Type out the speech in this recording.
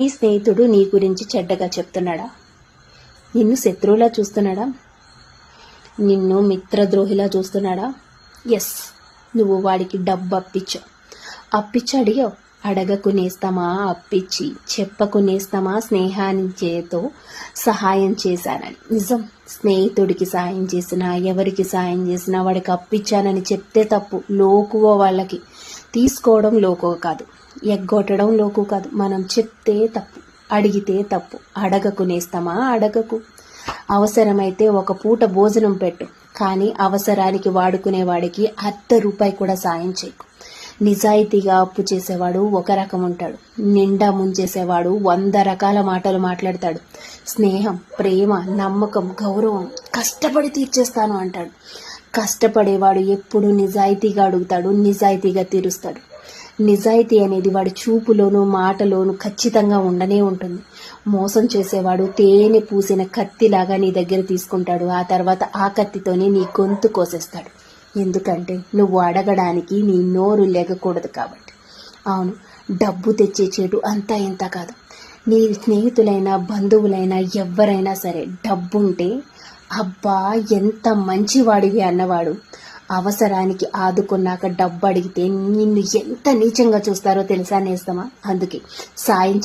నీ స్నేహితుడు నీ గురించి చెడ్డగా చెప్తున్నాడా? నిన్ను శత్రువులా చూస్తున్నాడా? నిన్ను మిత్రద్రోహిలా చూస్తున్నాడా? ఎస్, నువ్వు వాడికి డబ్బు అప్పిచ్చి అడిగావు. అడగకు నేస్తమా అప్పిచ్చి, చెప్పకు నేస్తమా స్నేహాన్ని చేతో సహాయం చేశానని. నిజం, స్నేహితుడికి సాయం చేసినా ఎవరికి సాయం చేసినా వాడికి అప్పిచ్చానని చెప్తే తప్పు. లోకువో వాళ్ళకి తీసుకోవడం లోకువ కాదు, ఎగ్గొట్టడం లోకు కాదు. మనం చెప్తే తప్పు, అడిగితే తప్పు. అడగకు నేస్తమా అడగకు. అవసరమైతే ఒక పూట భోజనం పెట్టు, కానీ అవసరానికి వాడుకునేవాడికి ₹1 కూడా సాయం చేయకు. నిజాయితీగా అప్పు చేసేవాడు ఒక రకం ఉంటాడు, నిండా ముంచేసేవాడు 100 రకాల మాటలు మాట్లాడతాడు. స్నేహం, ప్రేమ, నమ్మకం, గౌరవం కష్టపడి తీర్చేస్తాను అంటాడు. కష్టపడేవాడు ఎప్పుడు నిజాయితీగా అడుగుతాడు, నిజాయితీగా తీరుస్తాడు. నిజాయితీ అనేది వాడి చూపులోనూ మాటలోనూ ఖచ్చితంగా ఉండనే ఉంటుంది. మోసం చేసేవాడు తేనె పూసిన కత్తిలాగా నీ దగ్గర తీసుకుంటాడు. ఆ తర్వాత ఆ కత్తితోనే నీ గొంతు కోసేస్తాడు. ఎందుకంటే నువ్వు అడగడానికి నీ నోరు లేగకూడదు కాబట్టి. అవును, డబ్బు తెచ్చే చెడు అంతా ఇంత కాదు. నీ స్నేహితులైనా బంధువులైనా ఎవరైనా సరే డబ్బుంటే అబ్బా ఎంత మంచివాడివి అన్నవాడు అవసరానికి ఆదుకున్నాక డబ్బు అడిగితే నిన్ను ఎంత నీచంగా చూస్తారో తెలుసా నేస్తమా? అందుకే సాయం